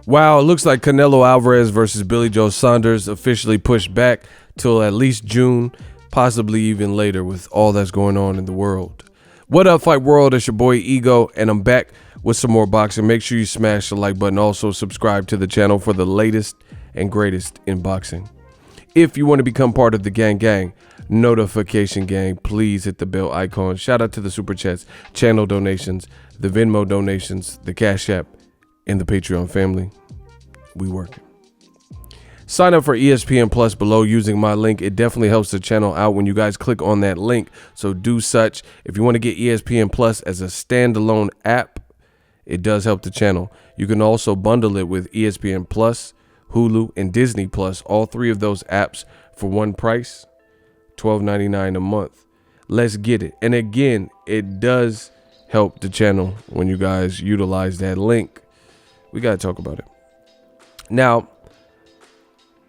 Wow, it looks like Canelo Alvarez versus Billy Joe Saunders officially pushed back till at least June, possibly even later with all that's going on in the world. What up, Fight World? It's your boy Ego, and I'm back with some more boxing. Make sure you smash the like button. Also, subscribe to the channel for the latest and greatest in boxing. If you want to become part of the gang, notification gang, please hit the bell icon. Shout out to the super chats, channel donations, the Venmo donations, the Cash App, and the Patreon family. We working. Sign up for ESPN Plus below using my link. It definitely helps the channel out when you guys click on that link. So do such. If you want to get ESPN Plus as a standalone app, it does help the channel. You can also bundle it with ESPN Plus, Hulu, and Disney Plus. All three of those apps for one price, $12.99 a month. Let's get it. And again, it does help the channel when you guys utilize that link. We got to talk about it. Now,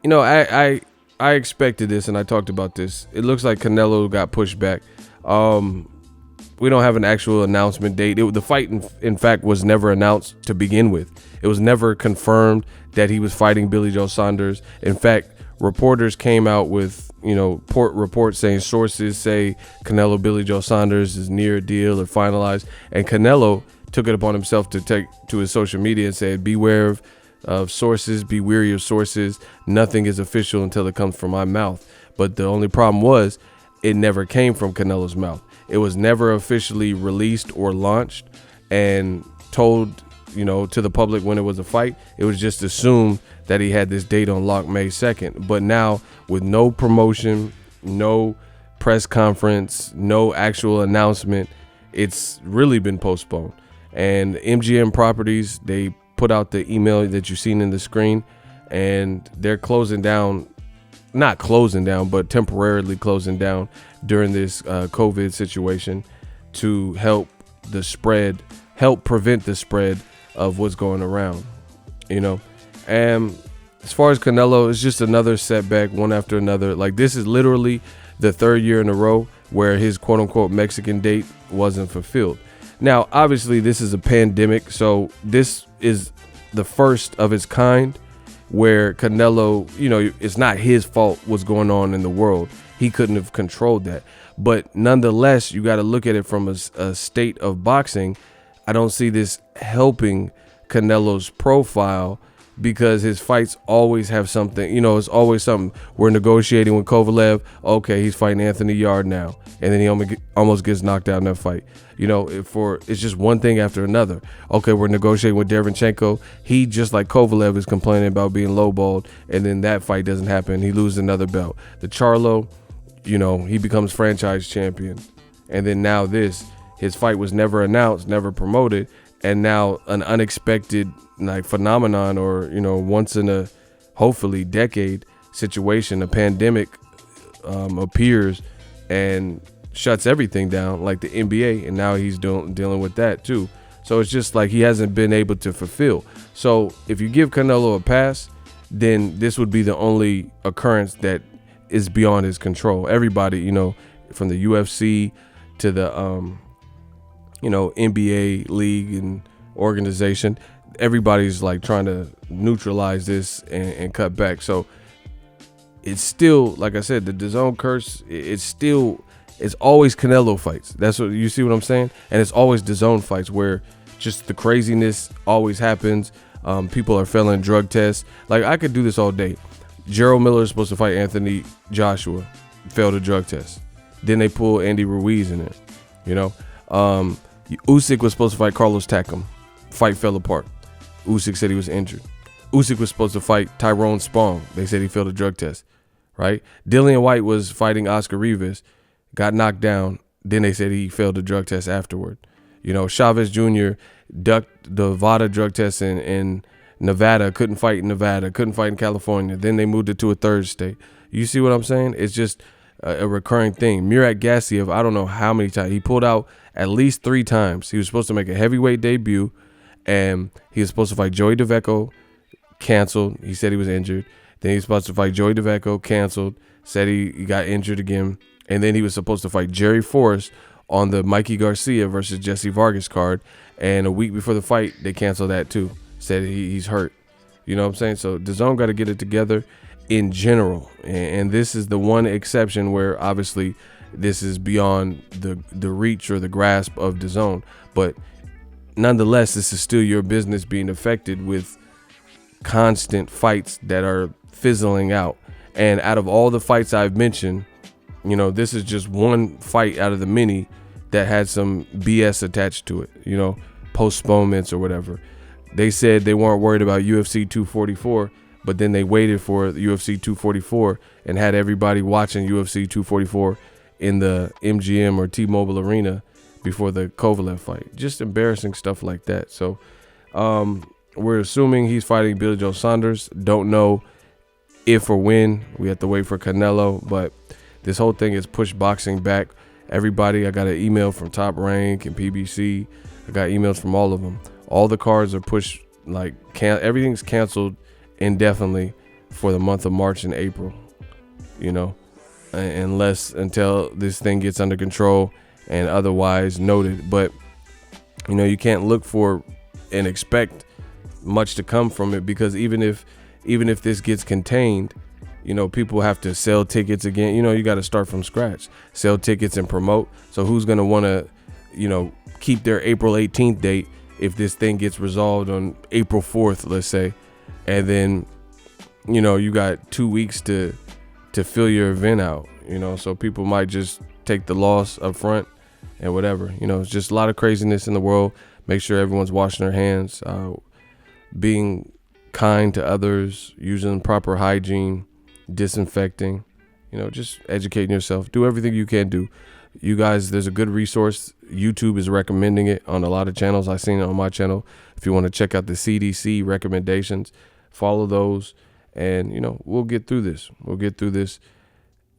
you know, I expected this, and I talked about this. It looks like Canelo got pushed back. We don't have an actual announcement date. The fight, in fact, was never announced to begin with. It was never confirmed that he was fighting Billy Joe Saunders. In fact, reporters came out with, reports saying sources say Canelo Billy Joe Saunders is near a deal or finalized. And Canelo took it upon himself to take to his social media and said, beware of sources, be wary of sources. Nothing is official until it comes from my mouth. But the only problem was it never came from Canelo's mouth. It was never officially released or launched and told, to the public when it was a fight. It was just assumed that he had this date on lock May 2nd. But now with no promotion, no press conference, no actual announcement, it's really been postponed. And MGM Properties, they put out the email that you've seen in the screen, and they're closing down, not closing down, but temporarily closing down during this COVID situation to help prevent the spread of what's going around, And as far as Canelo, it's just another setback, one after another. Like, this is literally the third year in a row where his quote unquote Mexican date wasn't fulfilled. Now, obviously, this is a pandemic, so this is the first of its kind where Canelo, it's not his fault what's going on in the world. He couldn't have controlled that. But nonetheless, you got to look at it from a state of boxing. I don't see this helping Canelo's profile because his fights always have something, it's always something. We're negotiating with Kovalev. Okay, he's fighting Anthony Yard now. And then he almost gets knocked out in that fight. It's just one thing after another. Okay, we're negotiating with Cinco. He, just like Kovalev, is complaining about being lowballed. And then that fight doesn't happen. He loses another belt. The Charlo, he becomes franchise champion. And then now his fight was never announced, never promoted. And now an unexpected phenomenon or, once in a hopefully decade situation, a pandemic appears and shuts everything down like the NBA. And now he's dealing with that too. So it's just like he hasn't been able to fulfill. So if you give Canelo a pass, then this would be the only occurrence that is beyond his control. Everybody, from the UFC to the, NBA league and organization, everybody's like trying to neutralize this and cut back. So it's still, like I said, the DAZN curse, it's always Canelo fights. That's what you see what I'm saying? And it's always DAZN fights where just the craziness always happens. People are failing drug tests. Like, I could do this all day. Gerald Miller is supposed to fight Anthony Joshua, failed a drug test. Then they pull Andy Ruiz in it, Usyk was supposed to fight Carlos Takam. Fight fell apart. Usyk said he was injured. Usyk was supposed to fight Tyrone Spong. They said he failed a drug test, right? Dillian White was fighting Oscar Rivas, got knocked down. Then they said he failed a drug test afterward. Chavez Jr. ducked the VADA drug test in Nevada, couldn't fight in Nevada, couldn't fight in California. Then they moved it to a third state. You see what I'm saying? It's just a recurring thing. Murat Gassiev, I don't know how many times. He pulled out at least 3 times. He was supposed to make a heavyweight debut, and he was supposed to fight Joey DeVecco, canceled. He said he was injured. Then he was supposed to fight Joey DeVecco, canceled, said he got injured again. And then he was supposed to fight Jerry Forrest on the Mikey Garcia versus Jesse Vargas card. And a week before the fight, they canceled that too. Said he's hurt. You know what I'm saying? So DAZN got to get it together in general, and this is the one exception where obviously this is beyond the reach or the grasp of DAZN, but nonetheless, this is still your business being affected with constant fights that are fizzling out. And out of all the fights I've mentioned, you know, this is just one fight out of the many that had some BS attached to it, you know, postponements or whatever. They said they weren't worried about UFC 244, but then they waited for UFC 244 and had everybody watching UFC 244 in the MGM or T-Mobile Arena before the Kovalev fight. Just embarrassing stuff like that. So we're assuming he's fighting Billy Joe Saunders. Don't know if or when. We have to wait for Canelo, but this whole thing has pushed boxing back. Everybody, I got an email from Top Rank and PBC. I got emails from all of them. All the cards are pushed, like everything's canceled indefinitely for the month of March and April, you know, until this thing gets under control and otherwise noted. But, you know, you can't look for and expect much to come from it, because even if this gets contained, you know, people have to sell tickets again. You know, you got to start from scratch, sell tickets and promote. So who's going to want to, you know, keep their April 18th date if this thing gets resolved on April 4th, let's say, and then, you know, you got 2 weeks to fill your event out, you know, so people might just take the loss up front and whatever. You know, it's just a lot of craziness in the world. Make sure everyone's washing their hands, being kind to others, using proper hygiene, disinfecting, you know, just educating yourself. Do everything you can do. You guys, there's a good resource. YouTube is recommending it on a lot of channels. I've seen it on my channel. If you want to check out the CDC recommendations, follow those, and, you know, we'll get through this. We'll get through this.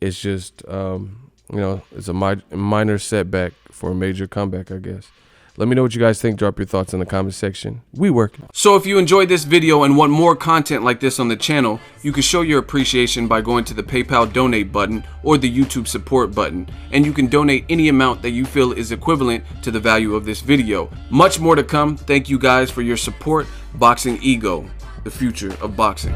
It's just, you know, it's a minor setback for a major comeback, I guess. Let me know what you guys think. Drop your thoughts in the comment section. We working. So if you enjoyed this video and want more content like this on the channel, you can show your appreciation by going to the PayPal donate button or the YouTube support button, and you can donate any amount that you feel is equivalent to the value of this video. Much more to come. Thank you guys for your support. Boxing Ego, the future of boxing.